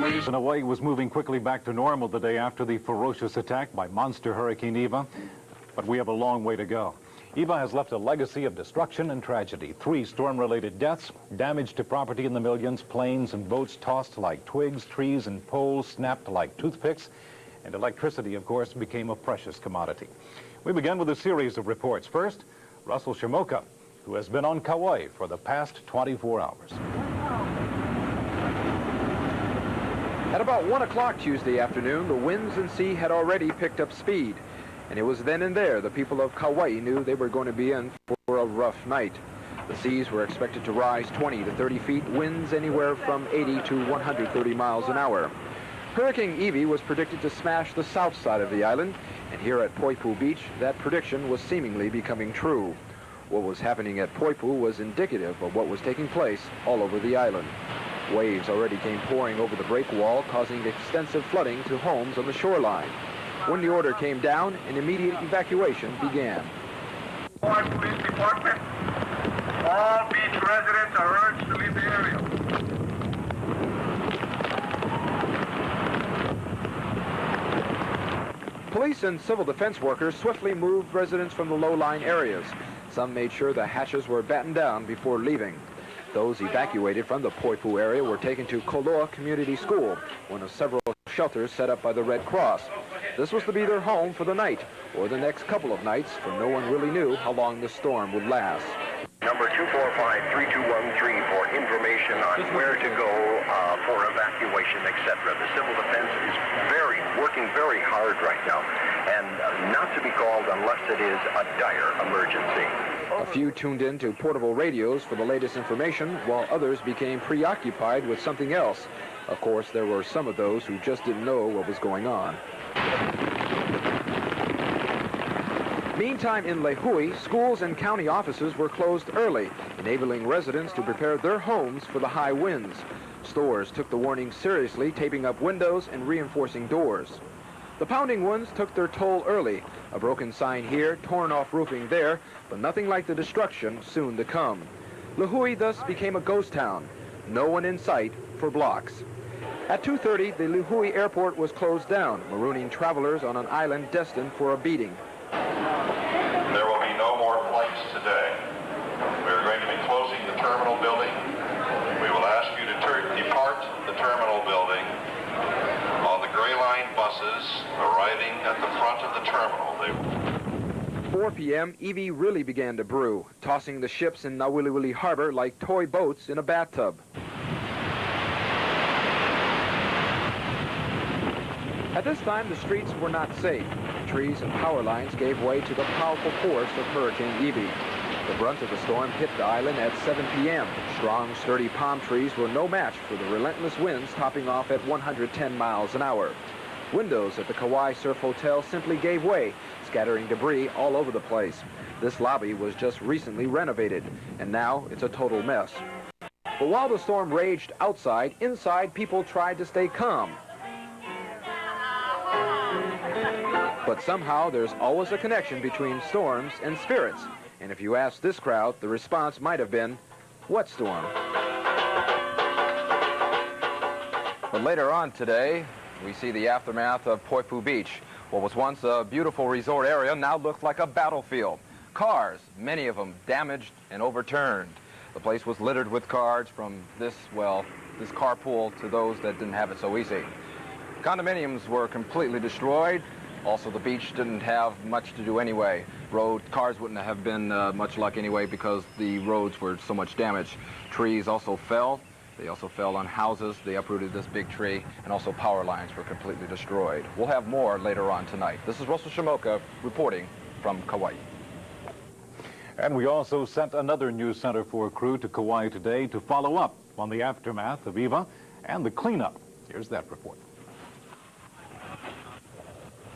Hawaii was moving quickly back to normal the day after the ferocious attack by monster Hurricane Eva, but we have a long way to go. Eva has left a legacy of destruction and tragedy. 3 storm-related deaths, damage to property in the millions, planes and boats tossed like twigs, trees and poles snapped like toothpicks, and electricity, of course, became a precious commodity. We begin with a series of reports. First, Russell Shimoka, who has been on Kauai for the past 24 hours. At about 1 o'clock Tuesday afternoon, the winds and sea had already picked up speed. And it was then and there the people of Kauai knew they were going to be in for a rough night. The seas were expected to rise 20 to 30 feet, winds anywhere from 80 to 130 miles an hour. Hurricane Eva was predicted to smash the south side of the island, and here at Poipu Beach, that prediction was seemingly becoming true. What was happening at Poipu was indicative of what was taking place all over the island. Waves already came pouring over the break wall, causing extensive flooding to homes on the shoreline. When the order came down, an immediate evacuation began. Police Department, all beach residents are urged to leave the area. Police and civil defense workers swiftly moved residents from the low-lying areas. Some made sure the hatches were battened down before leaving. Those evacuated from the Poipu area were taken to Koloa Community School, one of several shelters set up by the Red Cross. This was to be their home for the night, or the next couple of nights, for no one really knew how long the storm would last. Number 245-3213 for information on where to go for evacuation, etc. The civil defense is working very hard right now, and not to be called unless it is a dire emergency. A few tuned in to portable radios for the latest information, while others became preoccupied with something else. Of course, there were some of those who just didn't know what was going on. Meantime, in Lehui, schools and county offices were closed early, enabling residents to prepare their homes for the high winds. Stores took the warning seriously, taping up windows and reinforcing doors. The pounding ones took their toll early. A broken sign here, torn off roofing there, but nothing like the destruction soon to come. Lehui thus became a ghost town. No one in sight for blocks. At 2:30, the Lehui airport was closed down, marooning travelers on an island destined for a beating. There will be no more flights today. We are going to be closing the terminal building. We will ask you to depart the terminal building on the Gray Line buses arriving at the front of the terminal. 4 p.m., Eva really began to brew, tossing the ships in Nawiliwili Harbor like toy boats in a bathtub. At this time, the streets were not safe. Trees and power lines gave way to the powerful force of Hurricane Eva. The brunt of the storm hit the island at 7 p.m. Strong, sturdy palm trees were no match for the relentless winds topping off at 110 miles an hour. Windows at the Kauai Surf Hotel simply gave way, scattering debris all over the place. This lobby was just recently renovated, and now it's a total mess. But while the storm raged outside, inside people tried to stay calm. But somehow there's always a connection between storms and spirits. And if you ask this crowd, the response might have been, what storm? But later on today, we see the aftermath of Poipu Beach. What was once a beautiful resort area now looks like a battlefield. Cars, many of them damaged and overturned. The place was littered with cars from this carpool to those that didn't have it so easy. Condominiums were completely destroyed. Also, the beach didn't have much to do anyway. Cars wouldn't have been much luck anyway because the roads were so much damaged. Trees also fell. They also fell on houses. They uprooted this big tree, and also power lines were completely destroyed. We'll have more later on tonight. This is Russell Shimoka reporting from Kauai. And we also sent another news center for crew to Kauai today to follow up on the aftermath of Eva and the cleanup. Here's that report.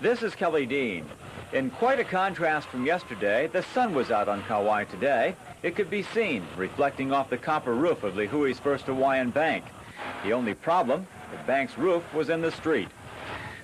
This is Kelly Dean. In quite a contrast from yesterday, the sun was out on Kauai today. It could be seen, reflecting off the copper roof of Lehui's First Hawaiian Bank. The only problem, the bank's roof was in the street.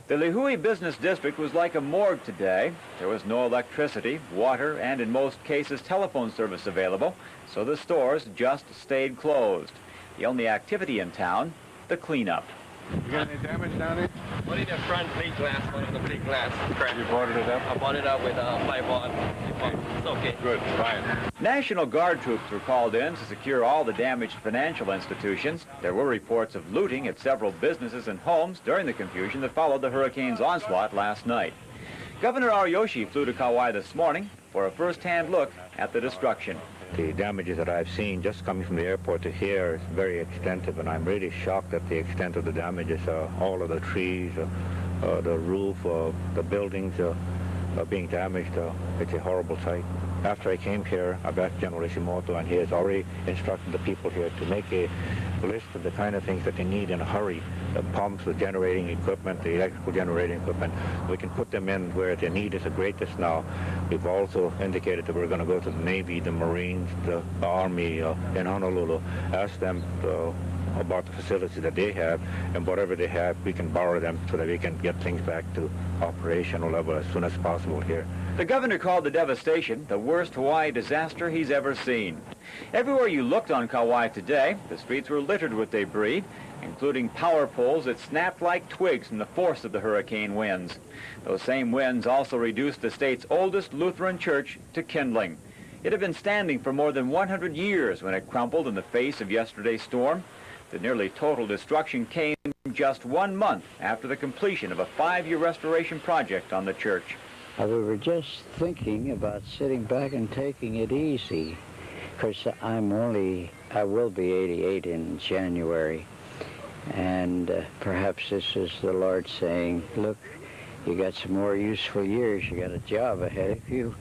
The Lehui Business District was like a morgue today. There was no electricity, water, and in most cases telephone service available, so the stores just stayed closed. The only activity in town, the cleanup. You got any damage down there? Only the front plate glass, one of the plate glass cracked. You boarded it up? I bought it up with a plyboard. It's okay. Good, fine. National Guard troops were called in to secure all the damaged financial institutions. There were reports of looting at several businesses and homes during the confusion that followed the hurricane's onslaught last night. Governor Ariyoshi flew to Kauai this morning for a first-hand look at the destruction. The damages that I've seen just coming from the airport to here is very extensive, and I'm really shocked at the extent of the damages. All of the trees, the roof, the buildings being damaged. It's a horrible sight. After I came here, I've asked General Ishimoto, and he has already instructed the people here to make a list of the kind of things that they need in a hurry. The pumps, the generating equipment, the electrical generating equipment. We can put them in where the need is the greatest now. We've also indicated that we're going to go to the Navy, the Marines, the Army in Honolulu, ask them about the facilities that they have, and whatever they have, we can borrow them so that we can get things back to operational level as soon as possible here. The governor called the devastation the worst Hawaii disaster he's ever seen. Everywhere you looked on Kauai today, the streets were littered with debris, including power poles that snapped like twigs from the force of the hurricane winds. Those same winds also reduced the state's oldest Lutheran church to kindling. It had been standing for more than 100 years when it crumbled in the face of yesterday's storm. The nearly total destruction came just 1 month after the completion of a 5-year restoration project on the church. We were just thinking about sitting back and taking it easy. Of course, I will be 88 in January. And perhaps this is the Lord saying, look, you got some more useful years. You got a job ahead of you.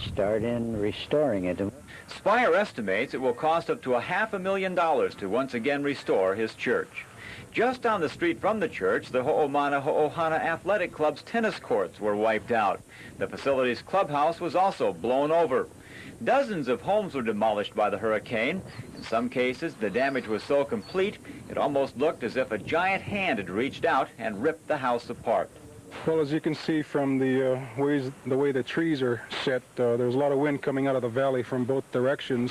Start in restoring it. Spire estimates it will cost up to $500,000 to once again restore his church. Just down the street from the church, the Ho'omana Ho'ohana Athletic Club's tennis courts were wiped out. The facility's clubhouse was also blown over. Dozens of homes were demolished by the hurricane. In some cases, the damage was so complete, it almost looked as if a giant hand had reached out and ripped the house apart. Well, as you can see from the way the trees are set, there's a lot of wind coming out of the valley from both directions.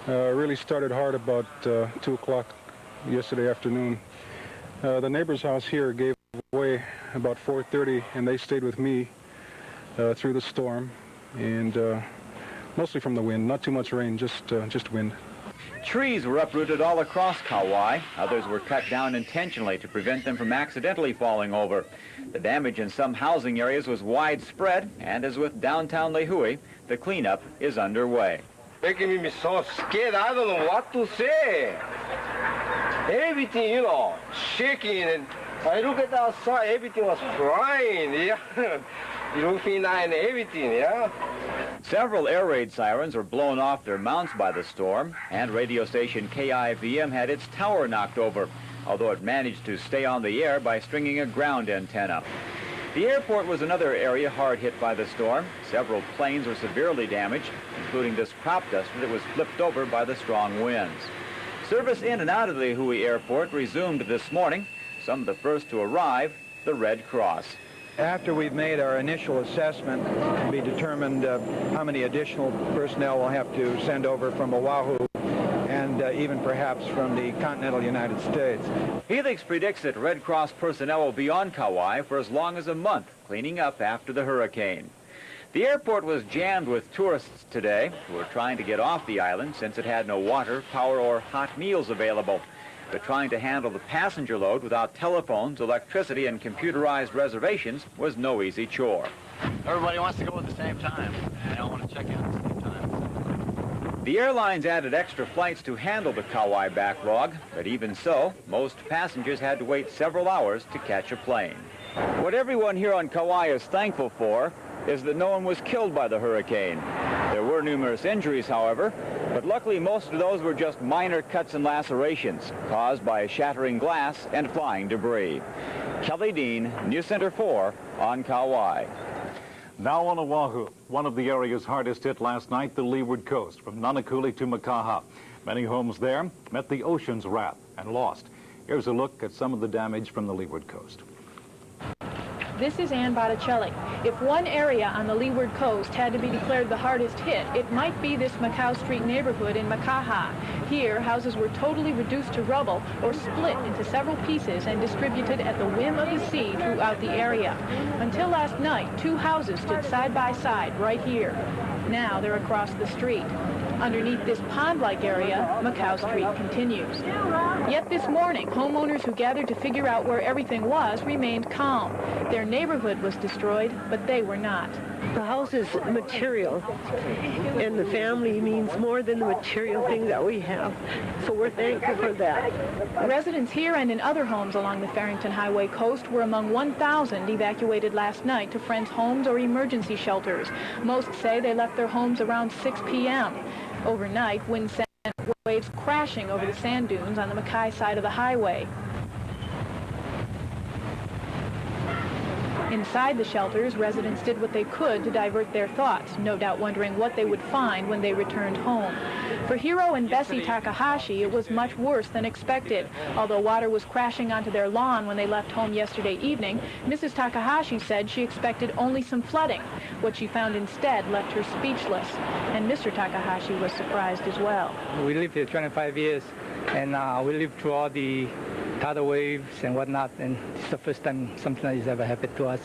Really started hard about 2 o'clock yesterday afternoon. The neighbor's house here gave way about 4:30, and they stayed with me through the storm, and mostly from the wind. Not too much rain, just wind. Trees were uprooted all across Kauai. Others were cut down intentionally to prevent them from accidentally falling over. The damage in some housing areas was widespread, and as with downtown Lihue, the cleanup is underway. Making me so scared, I don't know what to say. Everything, you know, shaking, and I look at outside, everything was flying, yeah. Roofing and everything, yeah. Several air raid sirens were blown off their mounts by the storm, and radio station KIVM had its tower knocked over, although it managed to stay on the air by stringing a ground antenna. The airport was another area hard hit by the storm. Several planes were severely damaged, including this crop duster that was flipped over by the strong winds. Service in and out of the Lihue Airport resumed this morning. Some of the first to arrive, the Red Cross. After we've made our initial assessment, it can be determined how many additional personnel we'll have to send over from Oahu and even perhaps from the continental United States. Helix predicts that Red Cross personnel will be on Kauai for as long as a month, cleaning up after the hurricane. The airport was jammed with tourists today who were trying to get off the island since it had no water, power, or hot meals available. But trying to handle the passenger load without telephones, electricity, and computerized reservations was no easy chore. Everybody wants to go at the same time, and they don't want to check in at the same time. The airlines added extra flights to handle the Kauai backlog, but even so, most passengers had to wait several hours to catch a plane. What everyone here on Kauai is thankful for is that no one was killed by the hurricane. There were numerous injuries, however, but luckily most of those were just minor cuts and lacerations caused by shattering glass and flying debris. Kelly Dean, News Center 4 on Kauai. Now on Oahu, one of the areas hardest hit last night, the leeward coast, from Nanakuli to Makaha. Many homes there met the ocean's wrath and lost. Here's a look at some of the damage from the leeward coast. This is Ann Botticelli. If one area on the leeward coast had to be declared the hardest hit, it might be this Macau Street neighborhood in Makaha. Here, houses were totally reduced to rubble or split into several pieces and distributed at the whim of the sea throughout the area. Until last night, 2 houses stood side by side right here. Now they're across the street. Underneath this pond-like area, Macau Street continues. Yet this morning, homeowners who gathered to figure out where everything was remained calm. Their neighborhood was destroyed, but they were not. The house is material, and the family means more than the material thing that we have. So we're thankful for that. Residents here and in other homes along the Farrington Highway coast were among 1,000 evacuated last night to friends' homes or emergency shelters. Most say they left their homes around 6 p.m. Overnight, wind sent waves crashing over the sand dunes on the Mackay side of the highway. Inside the shelters, residents did what they could to divert their thoughts, no doubt wondering what they would find when they returned home. For Hiro and Bessie Takahashi, it was much worse than expected. Although water was crashing onto their lawn when they left home yesterday evening, Mrs. Takahashi said she expected only some flooding. What she found instead left her speechless, and Mr. Takahashi was surprised as well. We lived here 25 years, and we lived through all the tidal waves and whatnot, and it's the first time something like this ever happened to us.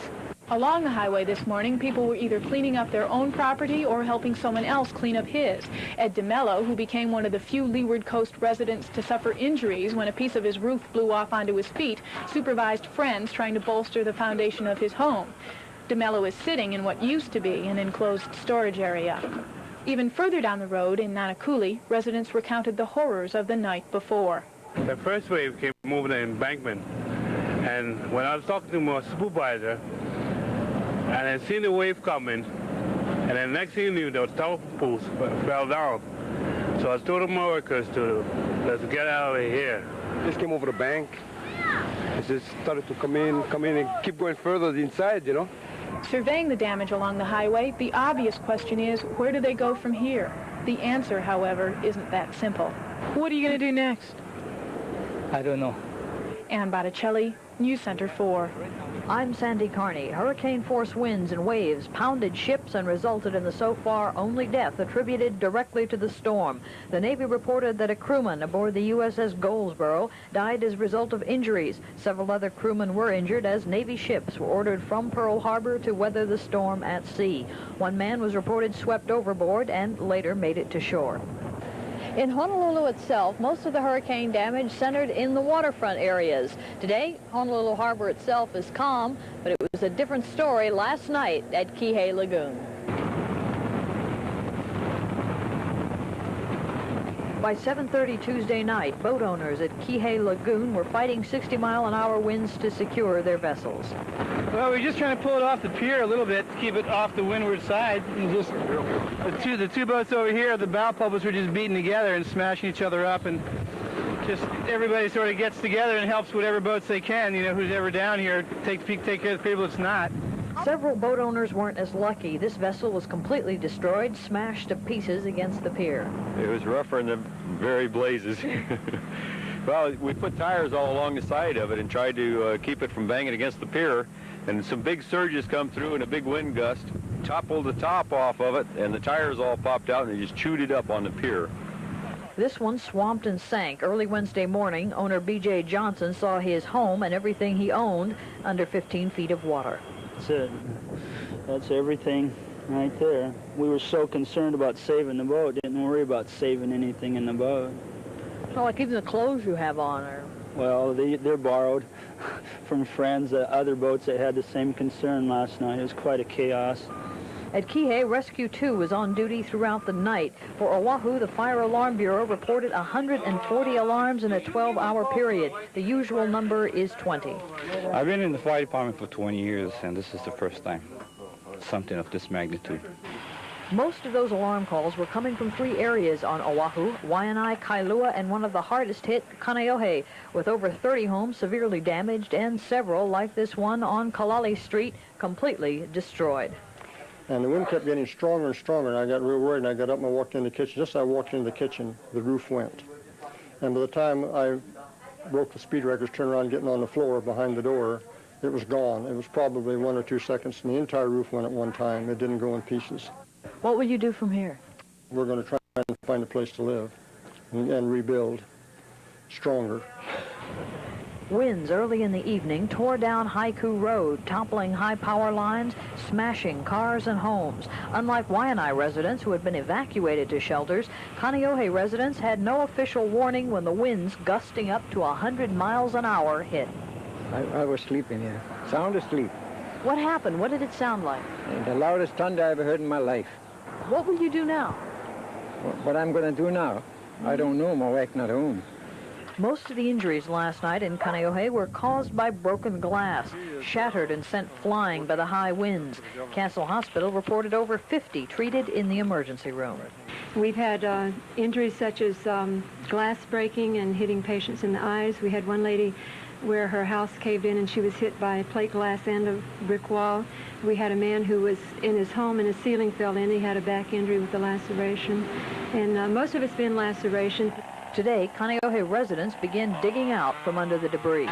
Along the highway this morning, people were either cleaning up their own property or helping someone else clean up his. Ed DeMello, who became one of the few Leeward Coast residents to suffer injuries when a piece of his roof blew off onto his feet, supervised friends trying to bolster the foundation of his home. DeMello is sitting in what used to be an enclosed storage area. Even further down the road in Nanakuli, residents recounted the horrors of the night before. The first wave came over the embankment, and when I was talking to my supervisor, and I seen the wave coming, and then next thing you knew, the telephone poles fell down. So I told my workers to let's get out of here. Just came over the bank. It just started to come in and keep going further inside, you know. Surveying the damage along the highway, the obvious question is, where do they go from here? The answer, however, isn't that simple. What are you going to do next? I don't know. Ann Botticelli, News Center 4. I'm Sandy Carney. Hurricane-force winds and waves pounded ships and resulted in the so far only death attributed directly to the storm. The Navy reported that a crewman aboard the USS Goldsboro died as a result of injuries. Several other crewmen were injured as Navy ships were ordered from Pearl Harbor to weather the storm at sea. One man was reported swept overboard and later made it to shore. In Honolulu itself, most of the hurricane damage centered in the waterfront areas. Today, Honolulu Harbor itself is calm, but it was a different story last night at Kihei Lagoon. By 7:30 Tuesday night, boat owners at Kihei Lagoon were fighting 60-mile-an-hour winds to secure their vessels. Well, we're just trying to pull it off the pier a little bit to keep it off the windward side. And just the two boats over here, the bow puppets were just beating together and smashing each other up, and just everybody sort of gets together and helps whatever boats they can. You know, who's ever down here, take care of the people that's not. Several boat owners weren't as lucky. This vessel was completely destroyed, smashed to pieces against the pier. It was rougher than the very blazes. Well, we put tires all along the side of it and tried to keep it from banging against the pier. And some big surges come through and a big wind gust toppled the top off of it, and the tires all popped out and they just chewed it up on the pier. This one swamped and sank. Early Wednesday morning, owner B.J. Johnson saw his home and everything he owned under 15 feet of water. That's it. That's everything right there. We were so concerned about saving the boat, didn't worry about saving anything in the boat. Well, like even the clothes you have on are... Well, they're borrowed from friends, other boats that had the same concern last night. It was quite a chaos. At Kihei, Rescue 2 was on duty throughout the night. For Oahu, the Fire Alarm Bureau reported 140 alarms in a 12-hour period. The usual number is 20. I've been in the fire department for 20 years, and this is the first time something of this magnitude. Most of those alarm calls were coming from 3 areas on Oahu: Waianae, Kailua, and one of the hardest hit, Kaneohe, with over 30 homes severely damaged and several, like this one on Kalali Street, completely destroyed. And the wind kept getting stronger and stronger, and I got real worried, and I got up and I walked in the kitchen. Just as I walked into the kitchen, the roof went. And by the time I broke the speed records, turned around getting on the floor behind the door, it was gone. It was probably 1 or 2 seconds, and the entire roof went at one time. It didn't go in pieces. What will you do from here? We're going to try and find a place to live and rebuild stronger. Winds early in the evening tore down Haiku Road, toppling high power lines, smashing cars and homes. Unlike Waianae residents who had been evacuated to shelters, Kaneohe residents had no official warning when the winds gusting up to 100 miles an hour hit. I was sleeping here, sound asleep. What happened? What did it sound like? The loudest thunder I ever heard in my life. What will you do now? What I'm going to do now? I don't know. My wife not home. Most of the injuries last night in Kaneohe were caused by broken glass, shattered and sent flying by the high winds. Castle Hospital reported over 50 treated in the emergency room. We've had injuries such as glass breaking and hitting patients in the eyes. We had one lady where her house caved in and she was hit by plate glass and a brick wall. We had a man who was in his home and his ceiling fell in. He had a back injury with a laceration. And most of it's been laceration. Today, Kaneohe residents began digging out from under the debris.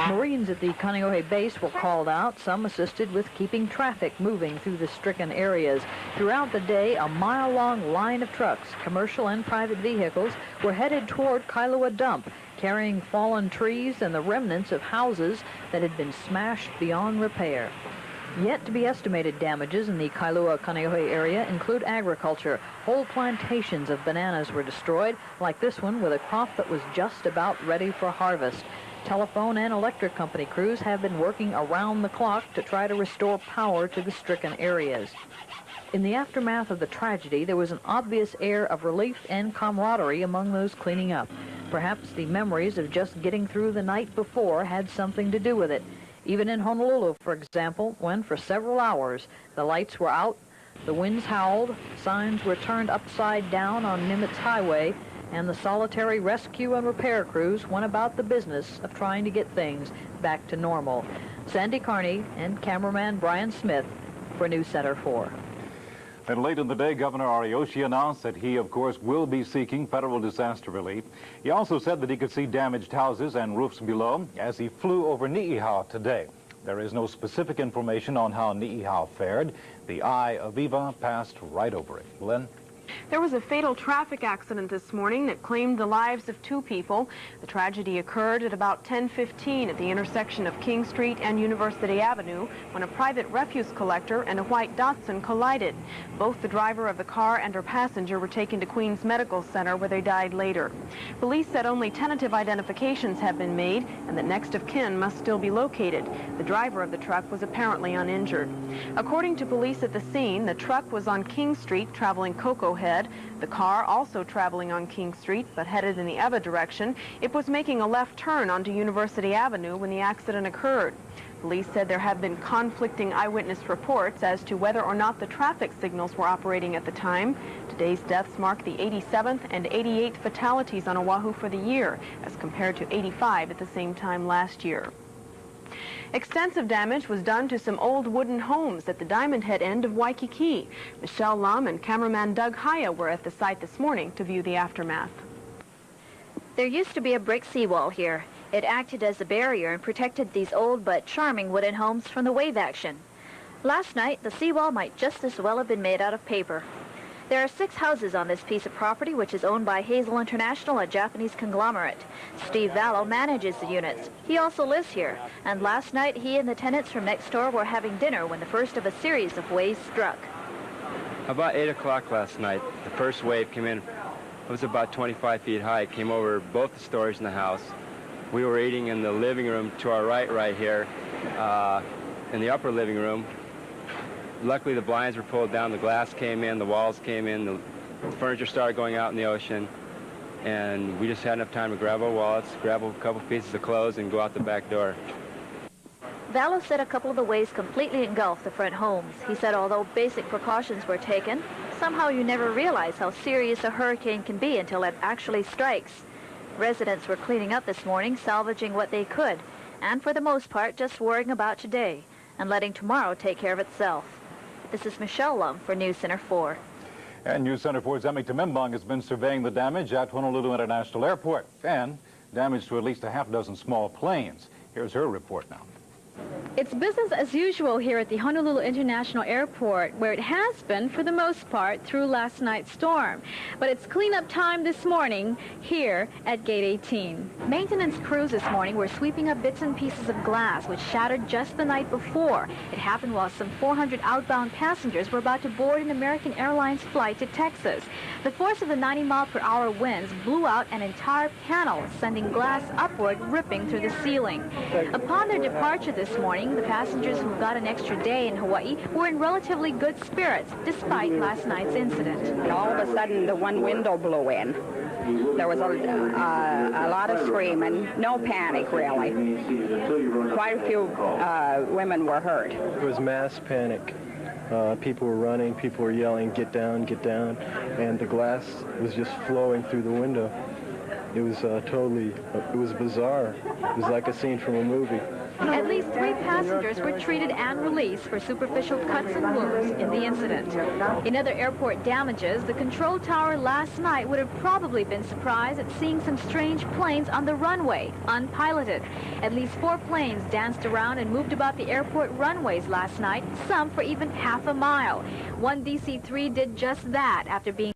Marines at the Kaneohe base were called out. Some assisted with keeping traffic moving through the stricken areas. Throughout the day, a mile-long line of trucks, commercial and private vehicles, were headed toward Kailua Dump, carrying fallen trees and the remnants of houses that had been smashed beyond repair. Yet to be estimated damages in the Kailua-Kaneohe area include agriculture. Whole plantations of bananas were destroyed, like this one with a crop that was just about ready for harvest. Telephone and electric company crews have been working around the clock to try to restore power to the stricken areas. In the aftermath of the tragedy, there was an obvious air of relief and camaraderie among those cleaning up. Perhaps the memories of just getting through the night before had something to do with it. Even in Honolulu, for example, when for several hours the lights were out, the winds howled, signs were turned upside down on Nimitz Highway, and the solitary rescue and repair crews went about the business of trying to get things back to normal. Sandy Carney and cameraman Brian Smith for News Center 4. And late in the day, Governor Ariyoshi announced that he, of course, will be seeking federal disaster relief. He also said that he could see damaged houses and roofs below as he flew over Ni'ihau today. There is no specific information on how Ni'ihau fared. The eye of Eva passed right over it. Lynn? There was a fatal traffic accident this morning that claimed the lives of 2 people. The tragedy occurred at about 10:15 at the intersection of King Street and University Avenue when a private refuse collector and a white Datsun collided. Both the driver of the car and her passenger were taken to Queens Medical Center where they died later. Police said only tentative identifications have been made and that next of kin must still be located. The driver of the truck was apparently uninjured. According to police at the scene, the truck was on King Street traveling Cocoa Head. The car, also traveling on King Street but headed in the Eva direction, it was making a left turn onto University Avenue when the accident occurred. Police said there have been conflicting eyewitness reports as to whether or not the traffic signals were operating at the time. Today's deaths mark the 87th and 88th fatalities on Oahu for the year, as compared to 85 at the same time last year. Extensive damage was done to some old wooden homes at the Diamond Head end of Waikiki. Michelle Lum and cameraman Doug Haya were at the site this morning to view the aftermath. There used to be a brick seawall here. It acted as a barrier and protected these old but charming wooden homes from the wave action. Last night, the seawall might just as well have been made out of paper. There are 6 houses on this piece of property, which is owned by Hazel International, a Japanese conglomerate. Steve Vallow manages the units. He also lives here, and last night he and the tenants from next door were having dinner when the first of a series of waves struck. About 8 o'clock last night, the first wave came in. It was about 25 feet high. It came over both the stories in the house. We were eating in the living room to our right here, in the upper living room. Luckily, the blinds were pulled down, the glass came in, the walls came in, the furniture started going out in the ocean, and we just had enough time to grab our wallets, grab a couple pieces of clothes, and go out the back door. Vallow said a couple of the waves completely engulfed the front homes. He said although basic precautions were taken, somehow you never realize how serious a hurricane can be until it actually strikes. Residents were cleaning up this morning, salvaging what they could, and for the most part just worrying about today and letting tomorrow take care of itself. This is Michelle Lum for News Center 4. And News Center 4's Emmy Timimbong has been surveying the damage at Honolulu International Airport. And damage to at least a half dozen small planes. Here's her report now. It's business as usual here at the Honolulu International Airport, where it has been for the most part through last night's storm. But it's cleanup time this morning here at Gate 18. Maintenance crews this morning were sweeping up bits and pieces of glass which shattered just the night before. It happened while some 400 outbound passengers were about to board an American Airlines flight to Texas. The force of the 90-mile-per-hour winds blew out an entire panel, sending glass upward, ripping through the ceiling. Upon their departure this morning, the passengers who got an extra day in Hawaii were in relatively good spirits, despite last night's incident. And all of a sudden, the one window blew in. There was a lot of screaming, no panic, really. Quite a few women were hurt. It was mass panic. People were running, people were yelling, get down, and the glass was just flowing through the window. It was it was bizarre. It was like a scene from a movie. At least 3 passengers were treated and released for superficial cuts and wounds in the incident. In other airport damages, the control tower last night would have probably been surprised at seeing some strange planes on the runway, unpiloted. At least 4 planes danced around and moved about the airport runways last night, some for even half a mile. One DC-3 did just that after being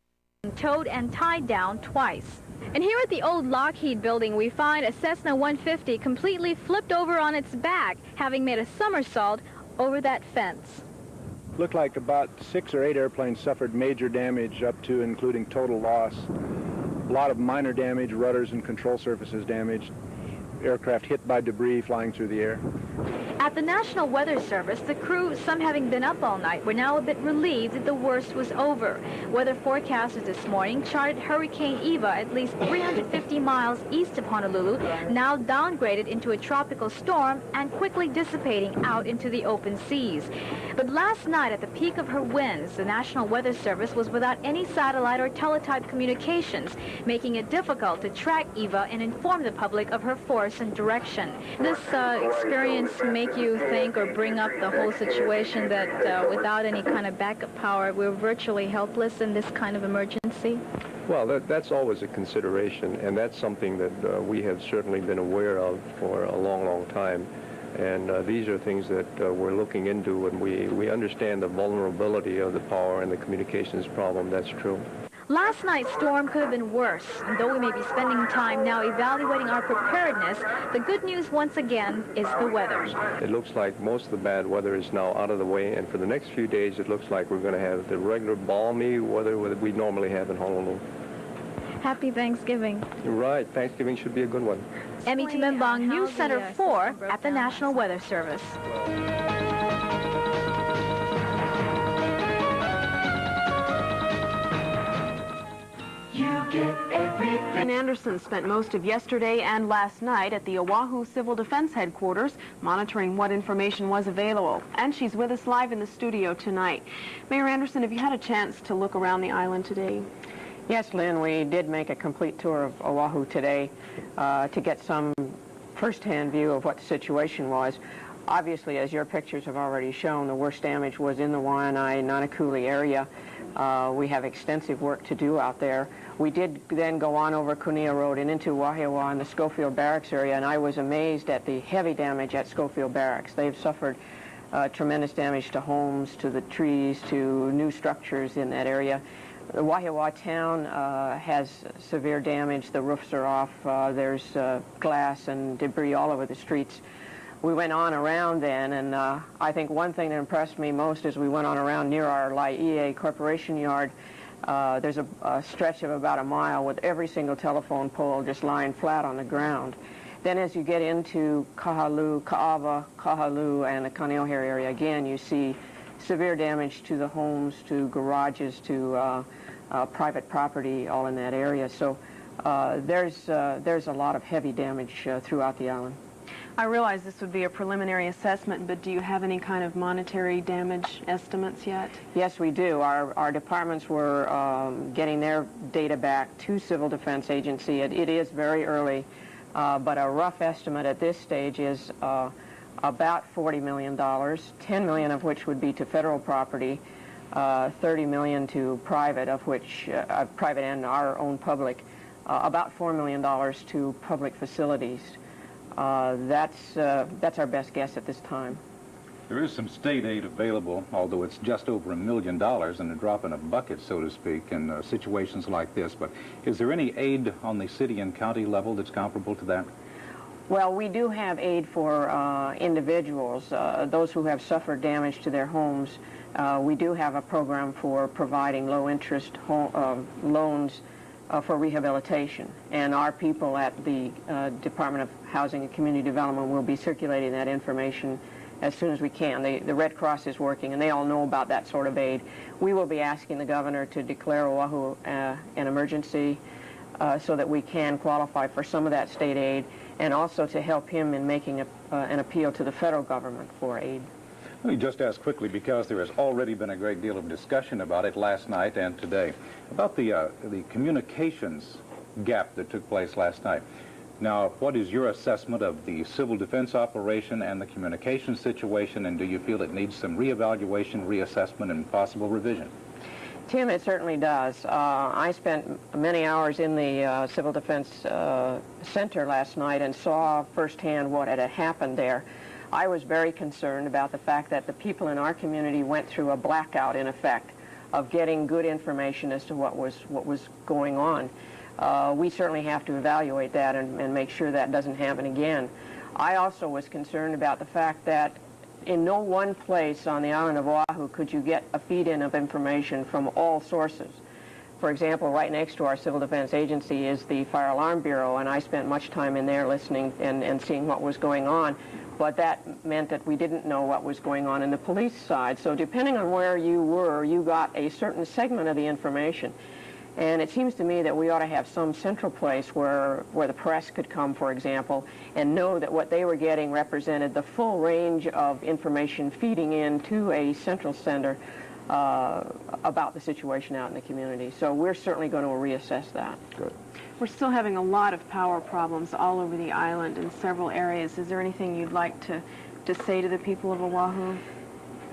towed and tied down twice. And here at the old Lockheed building, we find a Cessna 150 completely flipped over on its back, having made a somersault over that fence. Looked like about 6 or 8 airplanes suffered major damage, up to including total loss. A lot of minor damage, rudders and control surfaces damaged. Aircraft hit by debris flying through the air. At the National Weather Service, the crew, some having been up all night, were now a bit relieved that the worst was over. Weather forecasters this morning charted Hurricane Eva at least 350 miles east of Honolulu, now downgraded into a tropical storm and quickly dissipating out into the open seas. But last night, at the peak of her winds, the National Weather Service was without any satellite or teletype communications, making it difficult to track Eva and inform the public of her force and direction. This experience make you think or bring up the whole situation that without any kind of backup power, we're virtually helpless in this kind of emergency? Well, that's always a consideration, and that's something that we have certainly been aware of for a long, long time. And these are things that we're looking into, and we understand the vulnerability of the power and the communications problem. That's true. Last night's storm could have been worse, and though we may be spending time now evaluating our preparedness, the good news once again is the weather. It looks like most of the bad weather is now out of the way, and for the next few days it looks like we're going to have the regular balmy weather that we normally have in Honolulu. Happy Thanksgiving. Right, Thanksgiving should be a good one. Emmy Tumembong, News Center 4 at the National Weather Service. Anderson spent most of yesterday and last night at the Oahu Civil Defense Headquarters monitoring what information was available. And she's with us live in the studio tonight. Mayor Anderson, have you had a chance to look around the island today? Yes, Lynn, we did make a complete tour of Oahu today to get some first-hand view of what the situation was. Obviously, as your pictures have already shown, the worst damage was in the Waianae-Nanakuli area. We have extensive work to do out there. We did then go on over Kunia Road and into Wahiawa in the Schofield Barracks area, and I was amazed at the heavy damage at Schofield Barracks. They've suffered tremendous damage to homes, to the trees, to new structures in that area. The Wahiawa town has severe damage. The roofs are off. There's glass and debris all over the streets. We went on around then, and I think one thing that impressed me most is we went on around near our Laie Corporation yard. There's a stretch of about a mile with every single telephone pole just lying flat on the ground. Then as you get into Kahalu, Ka'ava, Kahalu, and the Kaneohe area, again, you see severe damage to the homes, to garages, to private property, all in that area. So there's a lot of heavy damage throughout the island. I realize this would be a preliminary assessment, but do you have any kind of monetary damage estimates yet? Yes, we do. Our departments were getting their data back to Civil Defense Agency. It is very early, but a rough estimate at this stage is about $40 million, $10 million of which would be to federal property, $30 million to private, of which private and our own public, about $4 million to public facilities. That's our best guess at this time. There is some state aid available, although it's just over $1 million and a drop in a bucket, so to speak, in situations like this. But is there any aid on the city and county level that's comparable to that? Well, we do have aid for individuals, those who have suffered damage to their homes. We do have a program for providing low-interest loans for rehabilitation. And our people at the Department of Housing and Community Development will be circulating that information as soon as we can. The Red Cross is working, and they all know about that sort of aid. We will be asking the governor to declare Oahu an emergency so that we can qualify for some of that state aid, and also to help him in making an appeal to the federal government for aid. Let me just ask quickly, because there has already been a great deal of discussion about it last night and today, about the communications gap that took place last night. Now, what is your assessment of the civil defense operation and the communication situation, and do you feel it needs some reevaluation, reassessment, and possible revision? Tim, it certainly does. I spent many hours in the Civil Defense Center last night and saw firsthand what had happened there. I was very concerned about the fact that the people in our community went through a blackout, in effect, of getting good information as to what was going on. We certainly have to evaluate that and make sure that doesn't happen again. I also was concerned about the fact that in no one place on the island of Oahu could you get a feed-in of information from all sources. For example, right next to our Civil Defense Agency is the Fire Alarm Bureau, and I spent much time in there listening and seeing what was going on. But that meant that we didn't know what was going on in the police side. So depending on where you were, you got a certain segment of the information. And it seems to me that we ought to have some central place where the press could come, for example, and know that what they were getting represented the full range of information feeding into a central center about the situation out in the community. So we're certainly going to reassess that. Good. We're still having a lot of power problems all over the island in several areas. Is there anything you'd like to say to the people of Oahu?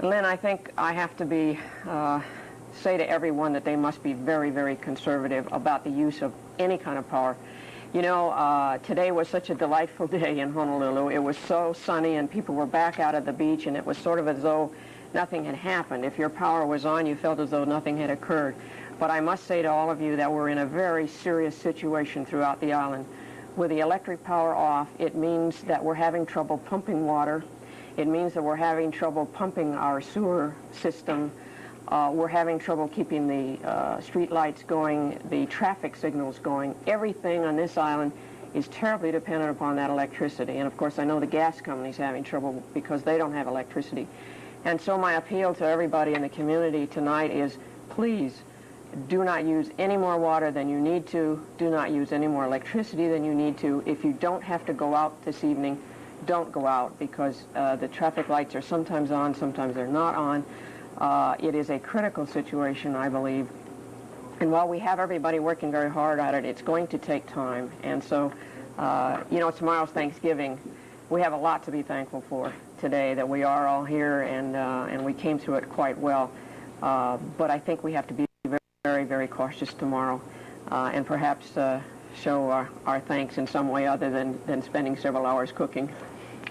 Lynn, I think I have to say to everyone that they must be very, very conservative about the use of any kind of power. You know, today was such a delightful day in Honolulu. It was so sunny and people were back out at the beach, and it was sort of as though nothing had happened. If your power was on, you felt as though nothing had occurred. But I must say to all of you that we're in a very serious situation throughout the island. With the electric power off, it means that we're having trouble pumping water. It means that we're having trouble pumping our sewer system. We're having trouble keeping the street lights going, the traffic signals going. Everything on this island is terribly dependent upon that electricity. And of course, I know the gas company's having trouble because they don't have electricity. And so my appeal to everybody in the community tonight is, please, do not use any more water than you need to. Do not use any more electricity than you need to. If you don't have to go out this evening, don't go out, because the traffic lights are sometimes on, sometimes they're not on. It is a critical situation, I believe. And while we have everybody working very hard at it, it's going to take time. And so, you know, tomorrow's Thanksgiving. We have a lot to be thankful for today, that we are all here and we came through it quite well. But I think we have to be very, very cautious tomorrow and perhaps show our thanks in some way other than spending several hours cooking.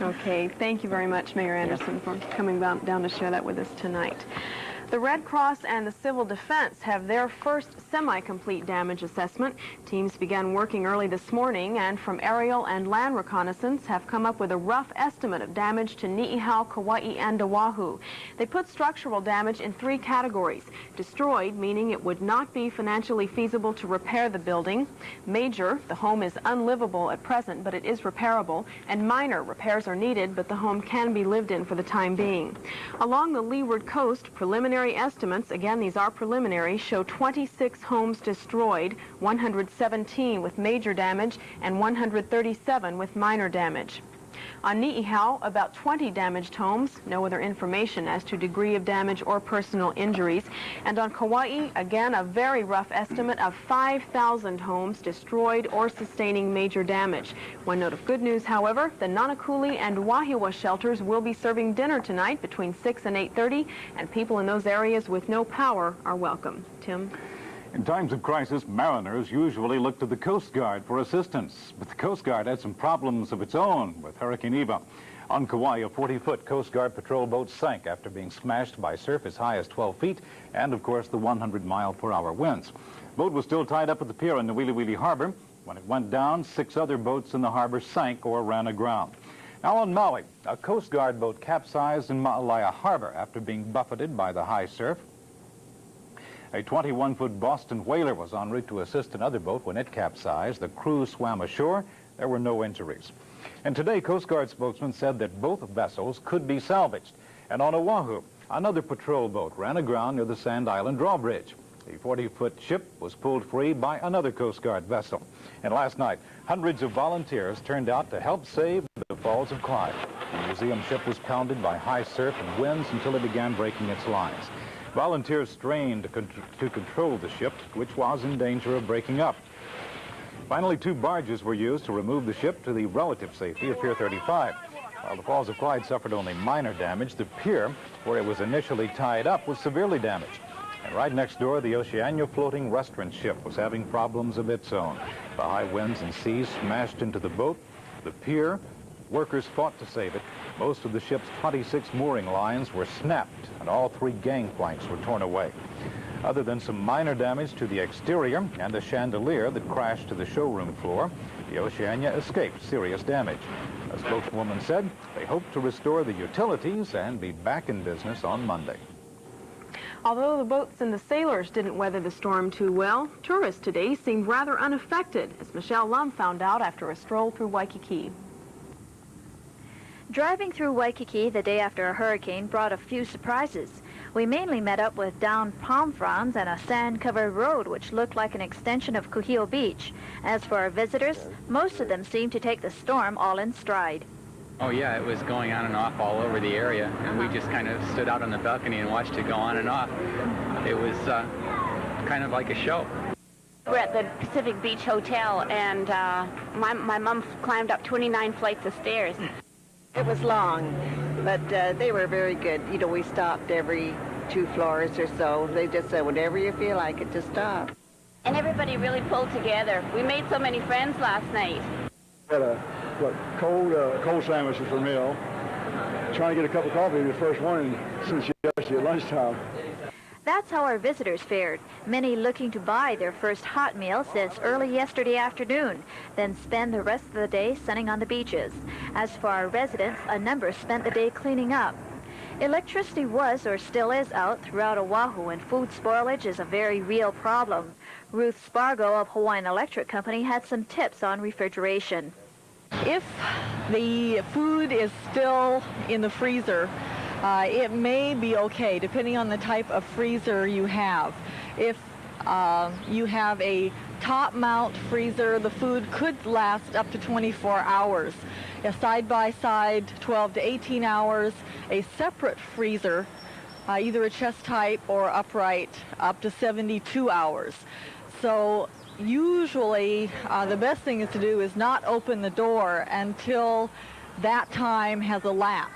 Okay, thank you very much, Mayor Anderson, for coming down to share that with us tonight. The Red Cross and the Civil Defense have their first semi-complete damage assessment. Teams began working early this morning and from aerial and land reconnaissance have come up with a rough estimate of damage to Ni'ihau, Kauai, and Oahu. They put structural damage in 3 categories. Destroyed, meaning it would not be financially feasible to repair the building. Major, the home is unlivable at present, but it is repairable. And minor, repairs are needed, but the home can be lived in for the time being. Along the leeward coast, preliminary estimates, again these are preliminary, show 26 homes destroyed, 117 with major damage, and 137 with minor damage. On Ni'ihau, about 20 damaged homes, no other information as to degree of damage or personal injuries. And on Kauai, again a very rough estimate of 5,000 homes destroyed or sustaining major damage. One note of good news, however, the Nanakuli and Wahiawa shelters will be serving dinner tonight between 6 and 8:30, and people in those areas with no power are welcome. Tim? In times of crisis, mariners usually look to the Coast Guard for assistance. But the Coast Guard had some problems of its own with Hurricane Eva. On Kauai, a 40-foot Coast Guard patrol boat sank after being smashed by surf as high as 12 feet and, of course, the 100-mile-per-hour winds. The boat was still tied up at the pier in the Wheelie Wheelie Harbor. When it went down, 6 other boats in the harbor sank or ran aground. Now on Maui, a Coast Guard boat capsized in Ma'alaya Harbor after being buffeted by the high surf. A 21-foot Boston whaler was en route to assist another boat when it capsized. The crew swam ashore. There were no injuries. And today, Coast Guard spokesman said that both vessels could be salvaged. And on Oahu, another patrol boat ran aground near the Sand Island drawbridge. The 40-foot ship was pulled free by another Coast Guard vessel. And last night, hundreds of volunteers turned out to help save the Falls of Clyde. The museum ship was pounded by high surf and winds until it began breaking its lines. Volunteers strained to control the ship, which was in danger of breaking up. Finally, 2 barges were used to remove the ship to the relative safety of Pier 35. While the Falls of Clyde suffered only minor damage, the pier, where it was initially tied up, was severely damaged. And right next door, the Oceania floating restaurant ship was having problems of its own. The high winds and seas smashed into the boat, the pier. Workers fought to save it. Most of the ship's 26 mooring lines were snapped, and all 3 gangplanks were torn away. Other than some minor damage to the exterior and a chandelier that crashed to the showroom floor, the Oceania escaped serious damage. A spokeswoman said they hope to restore the utilities and be back in business on Monday. Although the boats and the sailors didn't weather the storm too well, tourists today seemed rather unaffected, as Michelle Lum found out after a stroll through Waikiki. Driving through Waikiki the day after a hurricane brought a few surprises. We mainly met up with downed palm fronds and a sand-covered road which looked like an extension of Kuhio Beach. As for our visitors, most of them seemed to take the storm all in stride. Oh yeah, it was going on and off all over the area, and we just kind of stood out on the balcony and watched it go on and off. It was kind of like a show. We're at the Pacific Beach Hotel, and my mom climbed up 29 flights of stairs. It was long, but they were very good. You know, we stopped every 2 floors or so. They just said, whatever you feel like it, just stop. And everybody really pulled together. We made so many friends last night. Had a cold sandwiches for meal. Trying to get a cup of coffee the first one since yesterday at lunchtime. That's how our visitors fared, many looking to buy their first hot meal since early yesterday afternoon, then spend the rest of the day sunning on the beaches. As for our residents, a number spent the day cleaning up. Electricity was or still is out throughout Oahu, and food spoilage is a very real problem. Ruth Spargo of Hawaiian Electric Company had some tips on refrigeration. If the food is still in the freezer, it may be okay, depending on the type of freezer you have. If you have a top mount freezer, the food could last up to 24 hours. A side-by-side, 12 to 18 hours. A separate freezer, either a chest type or upright, up to 72 hours. So usually the best thing is to do is not open the door until that time has elapsed.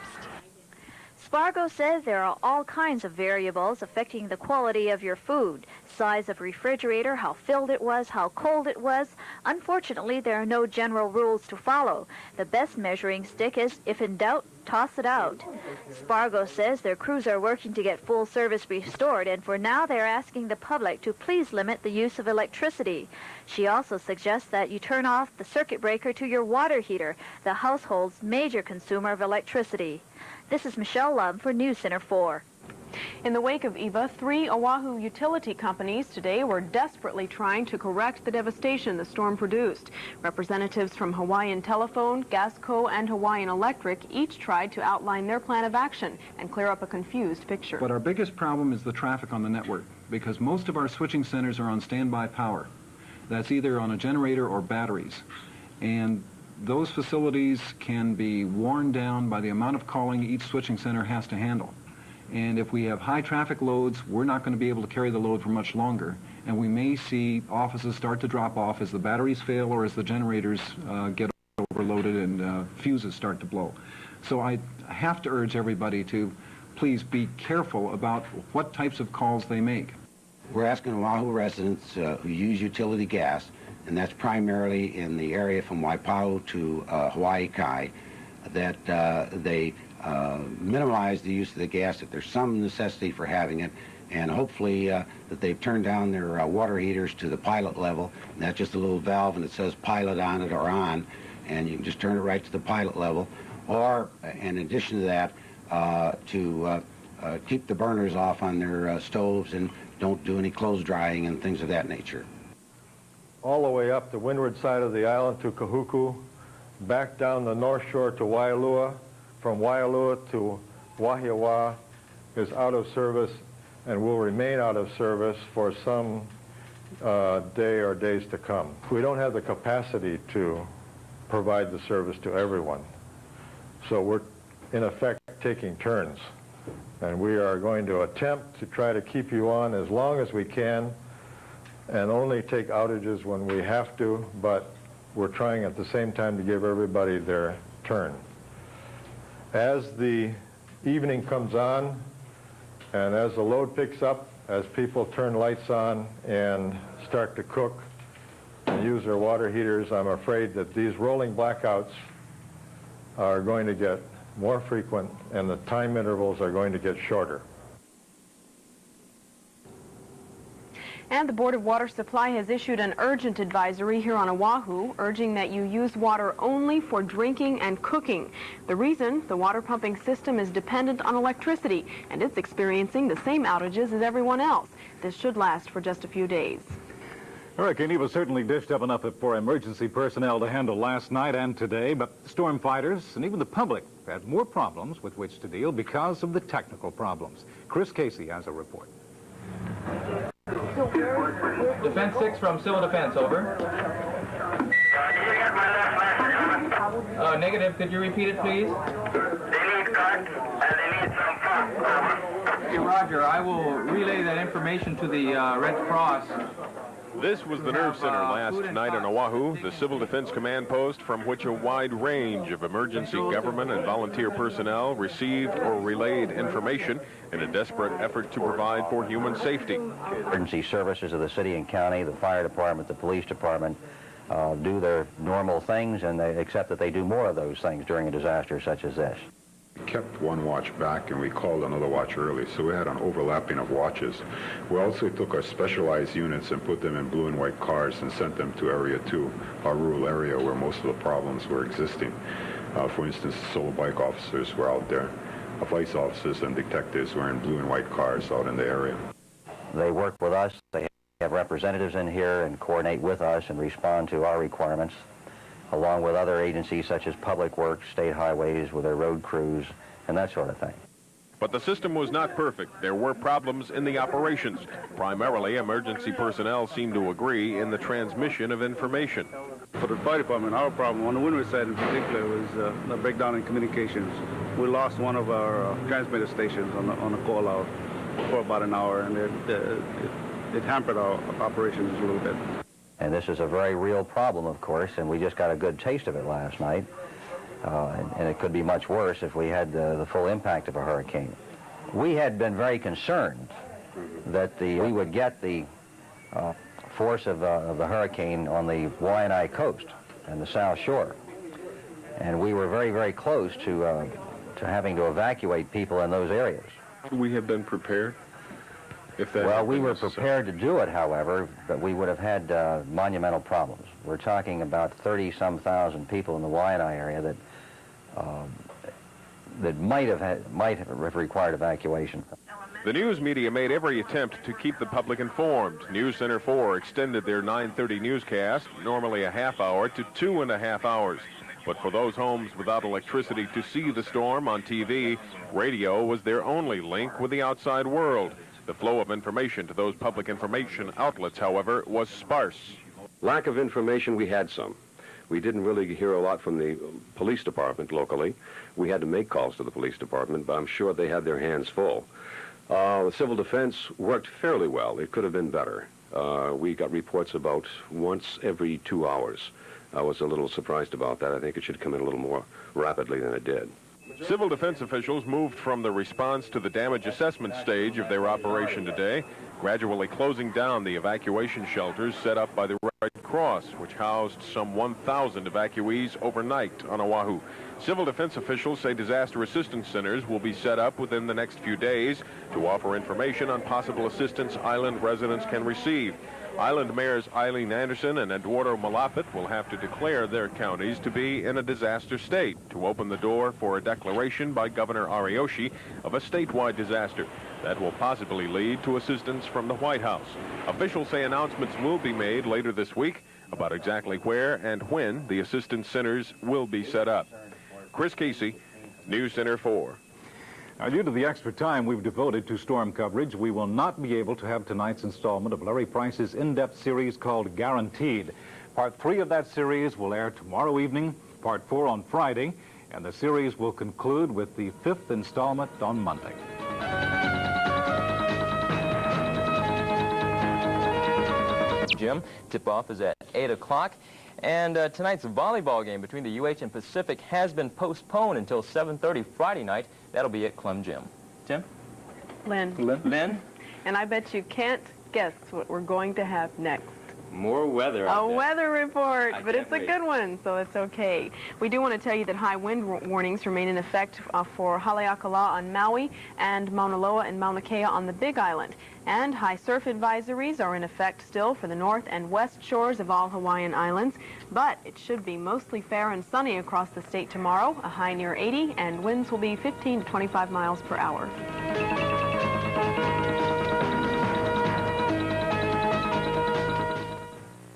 Spargo says there are all kinds of variables affecting the quality of your food. Size of refrigerator, how filled it was, how cold it was. Unfortunately, there are no general rules to follow. The best measuring stick is, if in doubt, toss it out. Spargo says their crews are working to get full service restored, and for now they're asking the public to please limit the use of electricity. She also suggests that you turn off the circuit breaker to your water heater, the household's major consumer of electricity. This is Michelle Love for News Center 4. In the wake of Eva, 3 Oahu utility companies today were desperately trying to correct the devastation the storm produced. Representatives from Hawaiian Telephone, Gasco, and Hawaiian Electric each tried to outline their plan of action and clear up a confused picture. But our biggest problem is the traffic on the network, because most of our switching centers are on standby power. That's either on a generator or batteries. And those facilities can be worn down by the amount of calling each switching center has to handle. And if we have high traffic loads, we're not going to be able to carry the load for much longer. And we may see offices start to drop off as the batteries fail or as the generators get overloaded and fuses start to blow. So I have to urge everybody to please be careful about what types of calls they make. We're asking Oahu residents who use utility gas, and that's primarily in the area from Waipahu to Hawaii Kai, that they minimize the use of the gas if there's some necessity for having it, and hopefully that they've turned down their water heaters to the pilot level. And that's just a little valve and it says pilot on it or on, and you can just turn it right to the pilot level. Or in addition to that, to keep the burners off on their stoves and don't do any clothes drying and things of that nature. All the way up the windward side of the island to Kahuku, back down the north shore to Waialua, from Waialua to Wahiawa is out of service and will remain out of service for some day or days to come. We don't have the capacity to provide the service to everyone. So we're, in effect, taking turns. And we are going to attempt to try to keep you on as long as we can and only take outages when we have to, but we're trying at the same time to give everybody their turn. As the evening comes on and as the load picks up, as people turn lights on and start to cook and use their water heaters, I'm afraid that these rolling blackouts are going to get more frequent and the time intervals are going to get shorter. And the Board of Water Supply has issued an urgent advisory here on Oahu, urging that you use water only for drinking and cooking. The reason, the water pumping system is dependent on electricity, and it's experiencing the same outages as everyone else. This should last for just a few days. Hurricane Eva certainly dished up enough for emergency personnel to handle last night and today, but storm fighters and even the public had more problems with which to deal because of the technical problems. Chris Casey has a report. Defense 6 from Civil Defense, over. Negative, could you repeat it, please? They need cut and they need some fun. Okay, Roger, I will relay that information to the Red Cross. This was the nerve center last night on Oahu, the Civil Defense Command Post from which a wide range of emergency government and volunteer personnel received or relayed information in a desperate effort to provide for human safety. Emergency services of the city and county, the fire department, the police department, do their normal things, and except that they do more of those things during a disaster such as this. We kept one watch back and we called another watch early, so we had an overlapping of watches. We also took our specialized units and put them in blue and white cars and sent them to Area 2, our rural area where most of the problems were existing. For instance, solo bike officers were out there. Police officers and detectives were in blue and white cars out in the area. They work with us. They have representatives in here and coordinate with us and respond to our requirements, along with other agencies such as Public Works, State Highways with their road crews, and that sort of thing. But the system was not perfect. There were problems in the operations. Primarily, emergency personnel seemed to agree in the transmission of information. For the fire department, our problem on the windward side in particular was a breakdown in communications. We lost one of our transmitter stations on a call out for about an hour, and it hampered our operations a little bit. And this is a very real problem, of course, and we just got a good taste of it last night. And it could be much worse if we had the full impact of a hurricane. We had been very concerned that we would get the force of the hurricane on the Waianae coast and the South Shore. And we were very, very close to having to evacuate people in those areas. We have been prepared? Well, we were prepared to do it, however, but we would have had monumental problems. We're talking about 30-some thousand people in the Waianae area that might have required evacuation. The news media made every attempt to keep the public informed. News Center 4 extended their 9:30 newscast, normally a half hour, to 2.5 hours. But for those homes without electricity to see the storm on TV, radio was their only link with the outside world. The flow of information to those public information outlets, however, was sparse. Lack of information, we had some. We didn't really hear a lot from the police department locally. We had to make calls to the police department, but I'm sure they had their hands full. The civil defense worked fairly well. It could have been better. We got reports about once every 2 hours. I was a little surprised about that. I think it should come in a little more rapidly than it did. Civil defense officials moved from the response to the damage assessment stage of their operation today. gradually closing down the evacuation shelters set up by the Red Cross, which housed some 1,000 evacuees overnight on Oahu. Civil defense officials say disaster assistance centers will be set up within the next few days to offer information on possible assistance island residents can receive. Island mayors Eileen Anderson and Eduardo Malafit will have to declare their counties to be in a disaster state to open the door for a declaration by Governor Ariyoshi of a statewide disaster. That will possibly lead to assistance from the White House. Officials say announcements will be made later this week about exactly where and when the assistance centers will be set up. Chris Casey, News Center 4. Now, due to the extra time we've devoted to storm coverage, we will not be able to have tonight's installment of Larry Price's in-depth series called Guaranteed. Part 3 of that series will air tomorrow evening, Part 4 on Friday, and the series will conclude with the 5th installment on Monday. Jim, tip-off is at 8 o'clock. And tonight's volleyball game between the UH and Pacific has been postponed until 7:30 Friday night. That'll be at Clum Gym. Tim? Lynn. Lynn? And I bet you can't guess what we're going to have next. More weather. A weather report, but it's a wait. good one, so it's okay. We do want to tell you that high wind warnings remain in effect for Haleakala on Maui and Mauna Loa and Mauna Kea on the Big Island. And high surf advisories are in effect still for the north and west shores of all Hawaiian islands. But it should be mostly fair and sunny across the state tomorrow, a high near 80, and winds will be 15 to 25 miles per hour.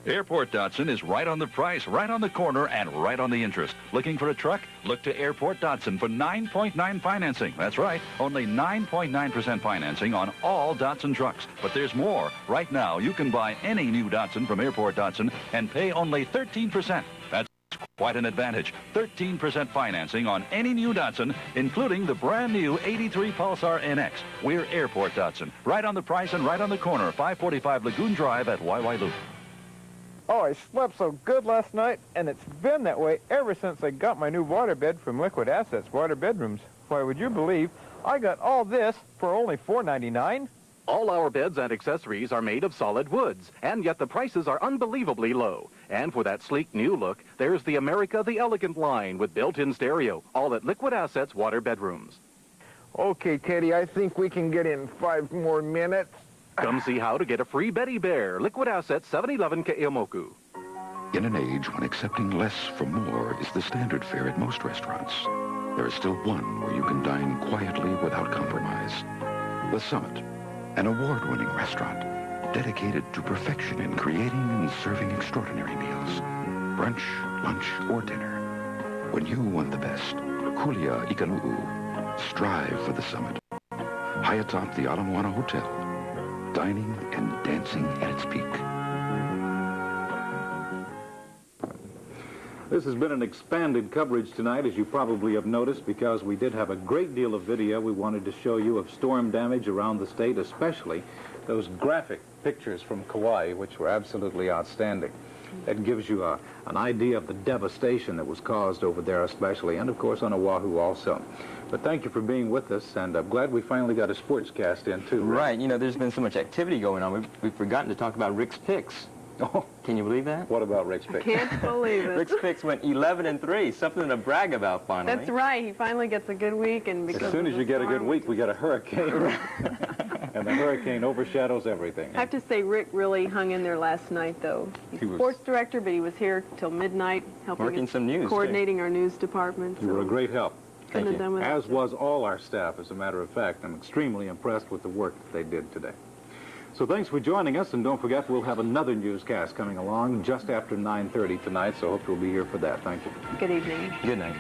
Airport Datsun is right on the price, right on the corner, and right on the interest. Looking for a truck? Look to Airport Datsun for 9.9 financing. That's right, only 9.9% financing on all Datsun trucks. But there's more. Right now, you can buy any new Datsun from Airport Datsun and pay only 13%. That's quite an advantage. 13% financing on any new Datsun, including the brand new 83 Pulsar NX. We're Airport Datsun, right on the price and right on the corner, 545 Lagoon Drive at Waiwailu. Oh, I slept so good last night, and it's been that way ever since I got my new waterbed from Liquid Assets Water Bedrooms. Why, would you believe I got all this for only $4.99? All our beds and accessories are made of solid woods, and yet the prices are unbelievably low. And for that sleek new look, there's the America the Elegant line with built-in stereo, all at Liquid Assets Water Bedrooms. Okay, Teddy, I think we can get in 5 more minutes. Come see how to get a free Betty Bear. Liquid Assets, 711 Ke'eaumoku. In an age when accepting less for more is the standard fare at most restaurants, there is still one where you can dine quietly without compromise. The Summit, an award-winning restaurant dedicated to perfection in creating and serving extraordinary meals. Brunch, lunch, or dinner. When you want the best, Kulia Ikanu'u, strive for the Summit. High atop the Ala Moana Hotel, dining and dancing at its peak. This has been an expanded coverage tonight, as you probably have noticed, because we did have a great deal of video we wanted to show you of storm damage around the state, especially those graphic pictures from Kauai, which were absolutely outstanding. That gives you an idea of the devastation that was caused over there especially, and of course on Oahu also. But thank you for being with us, and I'm glad we finally got a sports cast in too. Right, you know, there's been so much activity going on, we've forgotten to talk about Rick's picks. Oh. Can you believe that? What about Rick's picks? I can't believe it. Rick's picks went 11-3, something to brag about finally. That's right. He finally gets a good week, and because as soon as you get a good week, we get a hurricane. And the hurricane overshadows everything. I have to say, Rick really hung in there last night, though. He's sports director, but he was here till midnight, helping working us, some news, coordinating our news department. You were a great help. Couldn't have done without As was all our staff, as a matter of fact. I'm extremely impressed with the work that they did today. So thanks for joining us, and don't forget we'll have another newscast coming along just after 9:30 tonight, so hope you'll be here for that. Thank you. Good evening. Good night.